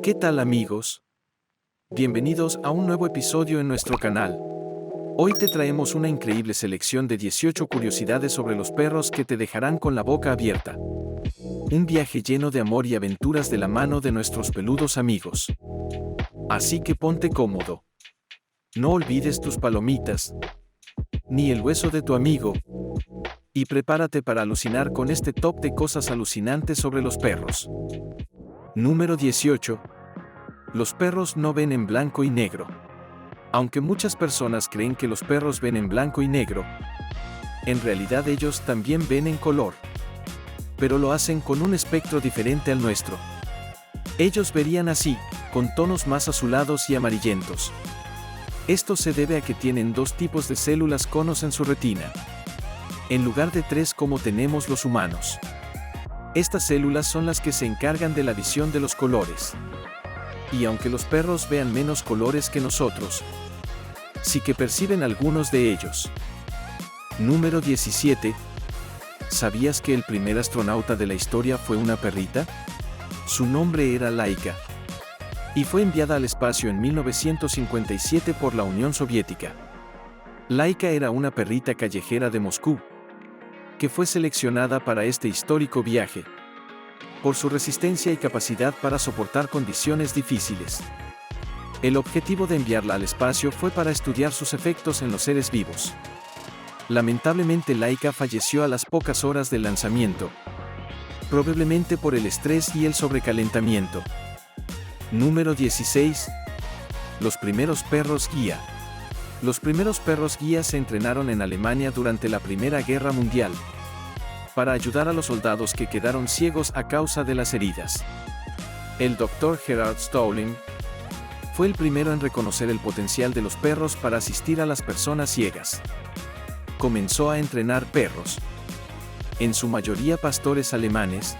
¿Qué tal amigos? Bienvenidos a un nuevo episodio en nuestro canal. Hoy te traemos una increíble selección de 18 curiosidades sobre los perros que te dejarán con la boca abierta. Un viaje lleno de amor y aventuras de la mano de nuestros peludos amigos. Así que ponte cómodo. No olvides tus palomitas, ni el hueso de tu amigo, y prepárate para alucinar con este top de cosas alucinantes sobre los perros. Número 18. Los perros no ven en blanco y negro. Aunque muchas personas creen que los perros ven en blanco y negro, en realidad ellos también ven en color. Pero lo hacen con un espectro diferente al nuestro. Ellos verían así, con tonos más azulados y amarillentos. Esto se debe a que tienen dos tipos de células conos en su retina, en lugar de tres como tenemos los humanos. Estas células son las que se encargan de la visión de los colores. Y aunque los perros vean menos colores que nosotros, sí que perciben algunos de ellos. Número 17. ¿Sabías que el primer astronauta de la historia fue una perrita? Su nombre era Laika, y fue enviada al espacio en 1957 por la Unión Soviética. Laika era una perrita callejera de Moscú, que fue seleccionada para este histórico viaje, por su resistencia y capacidad para soportar condiciones difíciles. El objetivo de enviarla al espacio fue para estudiar sus efectos en los seres vivos. Lamentablemente Laika falleció a las pocas horas del lanzamiento, probablemente por el estrés y el sobrecalentamiento. Número 16. Los primeros perros guía. Los primeros perros guía se entrenaron en Alemania durante la Primera Guerra Mundial, para ayudar a los soldados que quedaron ciegos a causa de las heridas. El Dr. Gerhard Stauling fue el primero en reconocer el potencial de los perros para asistir a las personas ciegas. Comenzó a entrenar perros, en su mayoría pastores alemanes,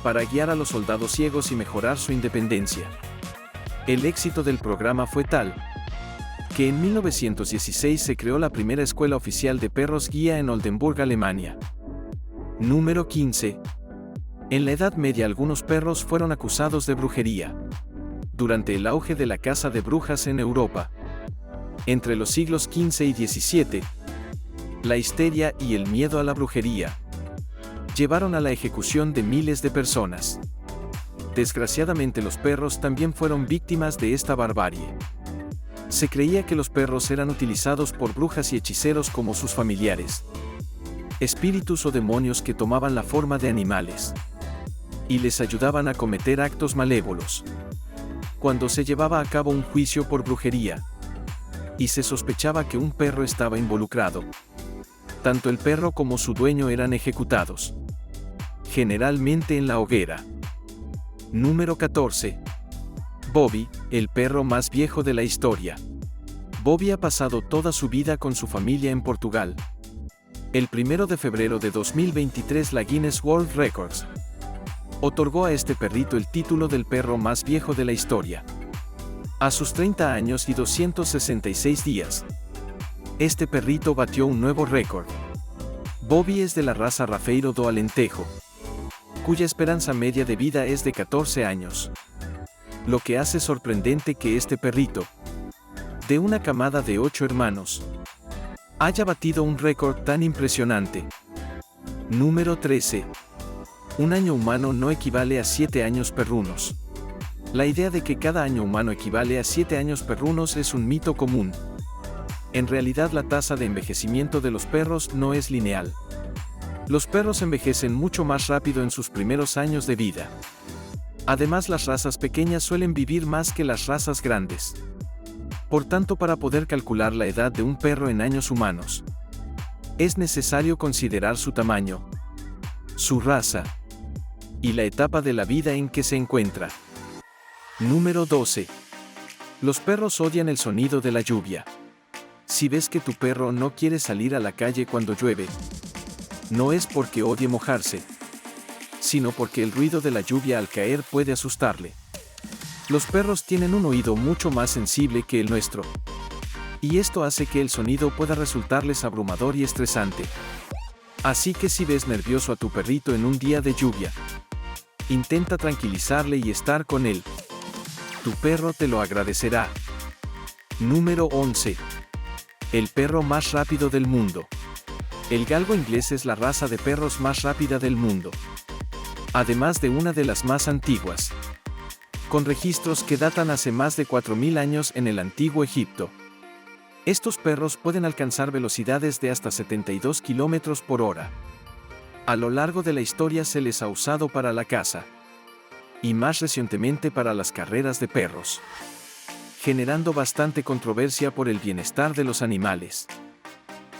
para guiar a los soldados ciegos y mejorar su independencia. El éxito del programa fue tal, que en 1916 se creó la primera escuela oficial de perros guía en Oldenburg, Alemania. Número 15. En la Edad Media algunos perros fueron acusados de brujería. Durante el auge de la caza de brujas en Europa, entre los siglos XV y XVII, la histeria y el miedo a la brujería llevaron a la ejecución de miles de personas. Desgraciadamente los perros también fueron víctimas de esta barbarie. Se creía que los perros eran utilizados por brujas y hechiceros como sus familiares, espíritus o demonios que tomaban la forma de animales y les ayudaban a cometer actos malévolos. Cuando se llevaba a cabo un juicio por brujería y se sospechaba que un perro estaba involucrado, tanto el perro como su dueño eran ejecutados, generalmente en la hoguera. Número 14. Bobby, el perro más viejo de la historia. Bobby ha pasado toda su vida con su familia en Portugal. El 1 de febrero de 2023 la Guinness World Records otorgó a este perrito el título del perro más viejo de la historia. A sus 30 años y 266 días, este perrito batió un nuevo récord. Bobby es de la raza Rafeiro do Alentejo, cuya esperanza media de vida es de 14 años. Lo que hace sorprendente que este perrito, de una camada de 8 hermanos, haya batido un récord tan impresionante. Número 13. Un año humano no equivale a 7 años perrunos. La idea de que cada año humano equivale a 7 años perrunos es un mito común. En realidad la tasa de envejecimiento de los perros no es lineal. Los perros envejecen mucho más rápido en sus primeros años de vida. Además, las razas pequeñas suelen vivir más que las razas grandes. Por tanto, para poder calcular la edad de un perro en años humanos, es necesario considerar su tamaño, su raza y la etapa de la vida en que se encuentra. Número 12. Los perros odian el sonido de la lluvia. Si ves que tu perro no quiere salir a la calle cuando llueve, no es porque odie mojarse, sino porque el ruido de la lluvia al caer puede asustarle. Los perros tienen un oído mucho más sensible que el nuestro, y esto hace que el sonido pueda resultarles abrumador y estresante. Así que si ves nervioso a tu perrito en un día de lluvia, intenta tranquilizarle y estar con él. Tu perro te lo agradecerá. Número 11. El perro más rápido del mundo. El galgo inglés es la raza de perros más rápida del mundo, además de una de las más antiguas, con registros que datan hace más de 4000 años en el antiguo Egipto. Estos perros pueden alcanzar velocidades de hasta 72 km por hora. A lo largo de la historia se les ha usado para la caza, y más recientemente para las carreras de perros, generando bastante controversia por el bienestar de los animales.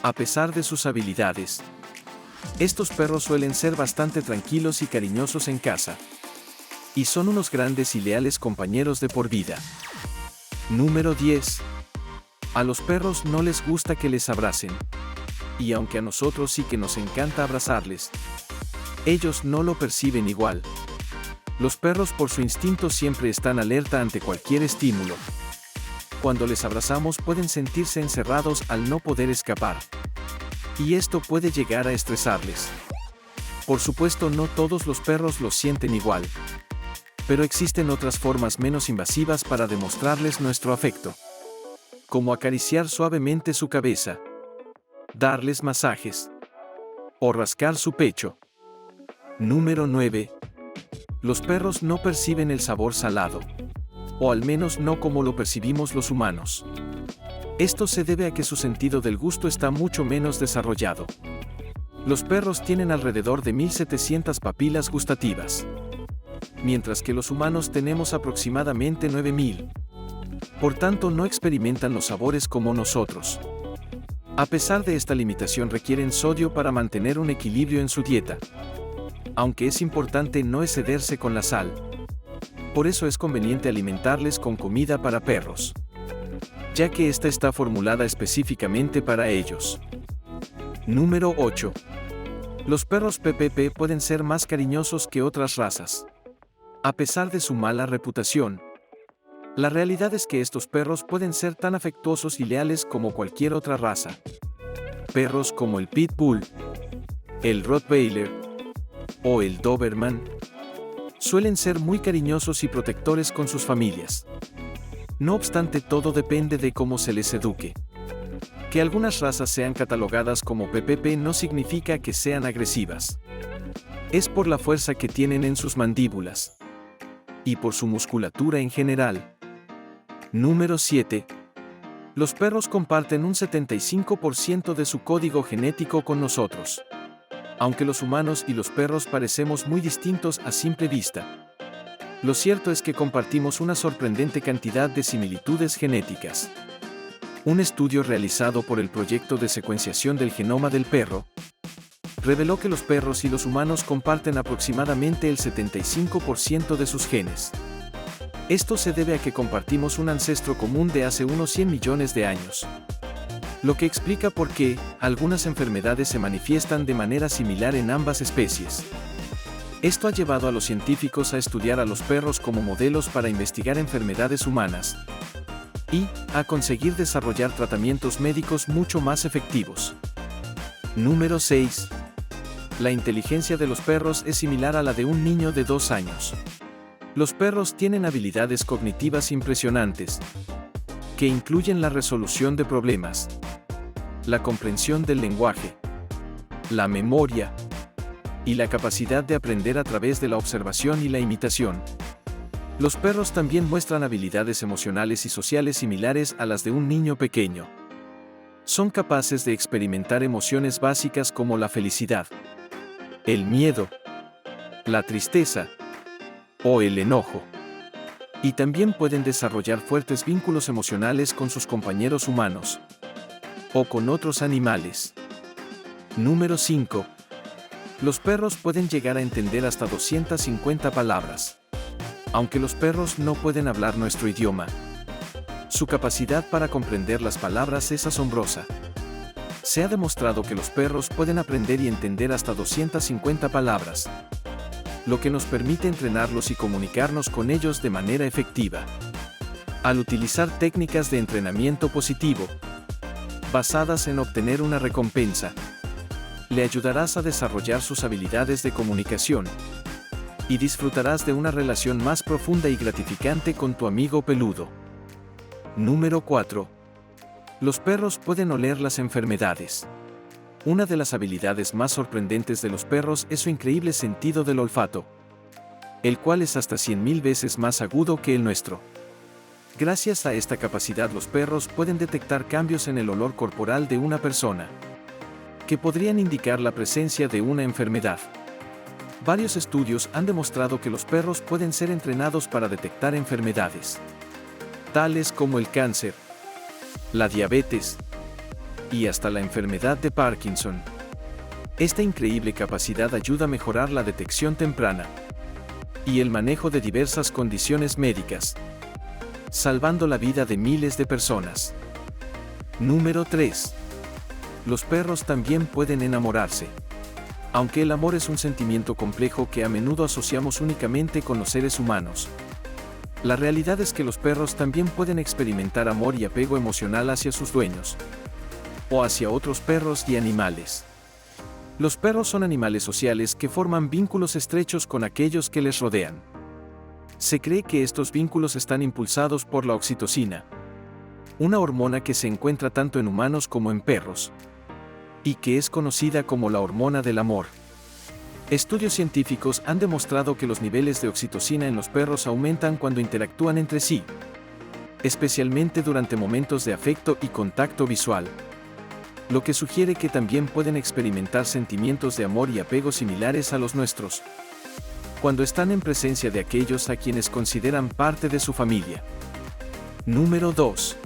A pesar de sus habilidades, estos perros suelen ser bastante tranquilos y cariñosos en casa, y son unos grandes y leales compañeros de por vida. Número 10. A los perros no les gusta que les abracen, y aunque a nosotros sí que nos encanta abrazarles, ellos no lo perciben igual. Los perros por su instinto siempre están alerta ante cualquier estímulo. Cuando les abrazamos pueden sentirse encerrados al no poder escapar, y esto puede llegar a estresarles. Por supuesto, no todos los perros lo sienten igual, pero existen otras formas menos invasivas para demostrarles nuestro afecto, como acariciar suavemente su cabeza, darles masajes o rascar su pecho. Número 9. Los perros no perciben el sabor salado, o al menos no como lo percibimos los humanos. Esto se debe a que su sentido del gusto está mucho menos desarrollado. Los perros tienen alrededor de 1700 papilas gustativas, mientras que los humanos tenemos aproximadamente 9000. Por tanto, no experimentan los sabores como nosotros. A pesar de esta limitación, requieren sodio para mantener un equilibrio en su dieta, aunque es importante no excederse con la sal. Por eso es conveniente alimentarles con comida para perros, ya que esta está formulada específicamente para ellos. Número 8. Los perros PPP pueden ser más cariñosos que otras razas. A pesar de su mala reputación, la realidad es que estos perros pueden ser tan afectuosos y leales como cualquier otra raza. Perros como el Pitbull, el Rottweiler o el Doberman suelen ser muy cariñosos y protectores con sus familias. No obstante, todo depende de cómo se les eduque. Que algunas razas sean catalogadas como PPP no significa que sean agresivas. Es por la fuerza que tienen en sus mandíbulas y por su musculatura en general. Número 7. Los perros comparten un 75% de su código genético con nosotros. Aunque los humanos y los perros parecemos muy distintos a simple vista, lo cierto es que compartimos una sorprendente cantidad de similitudes genéticas. Un estudio realizado por el proyecto de secuenciación del genoma del perro reveló que los perros y los humanos comparten aproximadamente el 75% de sus genes. Esto se debe a que compartimos un ancestro común de hace unos 100 millones de años, lo que explica por qué algunas enfermedades se manifiestan de manera similar en ambas especies. Esto ha llevado a los científicos a estudiar a los perros como modelos para investigar enfermedades humanas y a conseguir desarrollar tratamientos médicos mucho más efectivos. Número 6. La inteligencia de los perros es similar a la de un niño de 2 años. Los perros tienen habilidades cognitivas impresionantes, que incluyen la resolución de problemas, la comprensión del lenguaje, la memoria y la capacidad de aprender a través de la observación y la imitación. Los perros también muestran habilidades emocionales y sociales similares a las de un niño pequeño. Son capaces de experimentar emociones básicas como la felicidad, el miedo, la tristeza o el enojo. Y también pueden desarrollar fuertes vínculos emocionales con sus compañeros humanos o con otros animales. Número 5. Los perros pueden llegar a entender hasta 250 palabras. Aunque los perros no pueden hablar nuestro idioma, su capacidad para comprender las palabras es asombrosa. Se ha demostrado que los perros pueden aprender y entender hasta 250 palabras, lo que nos permite entrenarlos y comunicarnos con ellos de manera efectiva. Al utilizar técnicas de entrenamiento positivo, basadas en obtener una recompensa, le ayudarás a desarrollar sus habilidades de comunicación y disfrutarás de una relación más profunda y gratificante con tu amigo peludo. Número 4. Los perros pueden oler las enfermedades. Una de las habilidades más sorprendentes de los perros es su increíble sentido del olfato, el cual es hasta 100.000 veces más agudo que el nuestro. Gracias a esta capacidad, los perros pueden detectar cambios en el olor corporal de una persona, que podrían indicar la presencia de una enfermedad. Varios estudios han demostrado que los perros pueden ser entrenados para detectar enfermedades, tales como el cáncer, la diabetes y hasta la enfermedad de Parkinson. Esta increíble capacidad ayuda a mejorar la detección temprana y el manejo de diversas condiciones médicas, salvando la vida de miles de personas. Número 3. Los perros también pueden enamorarse. Aunque el amor es un sentimiento complejo que a menudo asociamos únicamente con los seres humanos, la realidad es que los perros también pueden experimentar amor y apego emocional hacia sus dueños, o hacia otros perros y animales. Los perros son animales sociales que forman vínculos estrechos con aquellos que les rodean. Se cree que estos vínculos están impulsados por la oxitocina, una hormona que se encuentra tanto en humanos como en perros, y que es conocida como la hormona del amor. Estudios científicos han demostrado que los niveles de oxitocina en los perros aumentan cuando interactúan entre sí, especialmente durante momentos de afecto y contacto visual, lo que sugiere que también pueden experimentar sentimientos de amor y apego similares a los nuestros, cuando están en presencia de aquellos a quienes consideran parte de su familia. Número 2.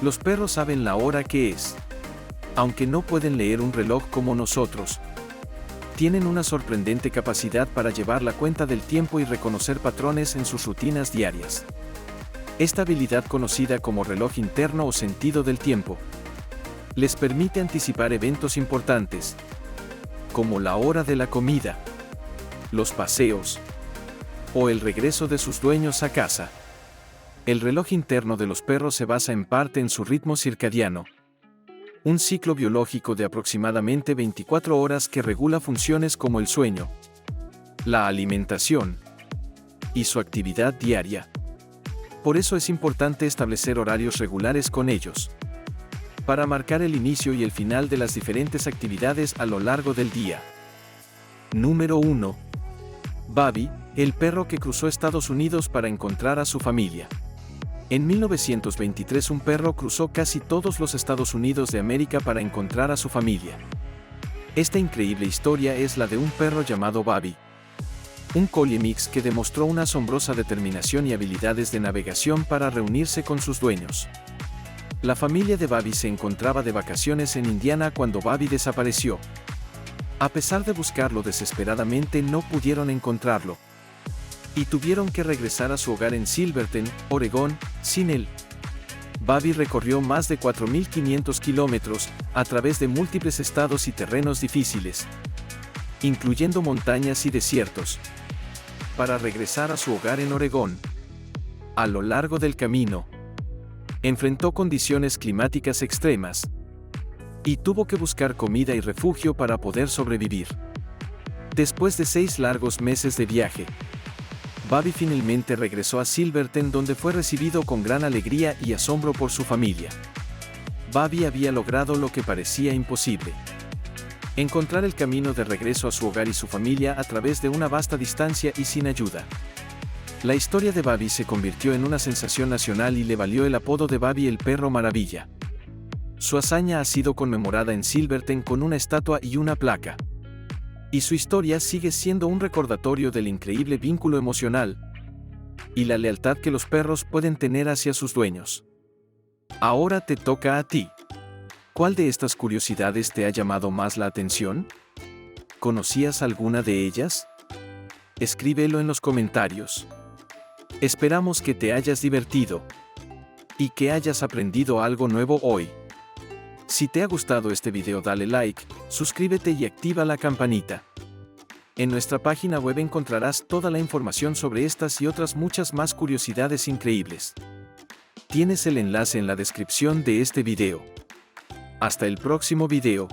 Los perros saben la hora que es. Aunque no pueden leer un reloj como nosotros, tienen una sorprendente capacidad para llevar la cuenta del tiempo y reconocer patrones en sus rutinas diarias. Esta habilidad, conocida como reloj interno o sentido del tiempo, les permite anticipar eventos importantes, como la hora de la comida, los paseos o el regreso de sus dueños a casa. El reloj interno de los perros se basa en parte en su ritmo circadiano, un ciclo biológico de aproximadamente 24 horas que regula funciones como el sueño, la alimentación y su actividad diaria. Por eso es importante establecer horarios regulares con ellos, para marcar el inicio y el final de las diferentes actividades a lo largo del día. Número 1. Bobby, el perro que cruzó Estados Unidos para encontrar a su familia. En 1923 un perro cruzó casi todos los Estados Unidos de América para encontrar a su familia. Esta increíble historia es la de un perro llamado Bobby, un collie mix que demostró una asombrosa determinación y habilidades de navegación para reunirse con sus dueños. La familia de Bobby se encontraba de vacaciones en Indiana cuando Bobby desapareció. A pesar de buscarlo desesperadamente, no pudieron encontrarlo, y tuvieron que regresar a su hogar en Silverton, Oregón, sin él. Bobby recorrió más de 4.500 kilómetros, a través de múltiples estados y terrenos difíciles, incluyendo montañas y desiertos, para regresar a su hogar en Oregón. A lo largo del camino, enfrentó condiciones climáticas extremas, y tuvo que buscar comida y refugio para poder sobrevivir. Después de 6 largos meses de viaje, Bobby finalmente regresó a Silverton, donde fue recibido con gran alegría y asombro por su familia. Bobby había logrado lo que parecía imposible: encontrar el camino de regreso a su hogar y su familia a través de una vasta distancia y sin ayuda. La historia de Bobby se convirtió en una sensación nacional y le valió el apodo de Bobby el Perro Maravilla. Su hazaña ha sido conmemorada en Silverton con una estatua y una placa, y su historia sigue siendo un recordatorio del increíble vínculo emocional y la lealtad que los perros pueden tener hacia sus dueños. Ahora te toca a ti. ¿Cuál de estas curiosidades te ha llamado más la atención? ¿Conocías alguna de ellas? Escríbelo en los comentarios. Esperamos que te hayas divertido y que hayas aprendido algo nuevo hoy. Si te ha gustado este video, dale like, suscríbete y activa la campanita. En nuestra página web encontrarás toda la información sobre estas y otras muchas más curiosidades increíbles. Tienes el enlace en la descripción de este video. Hasta el próximo video.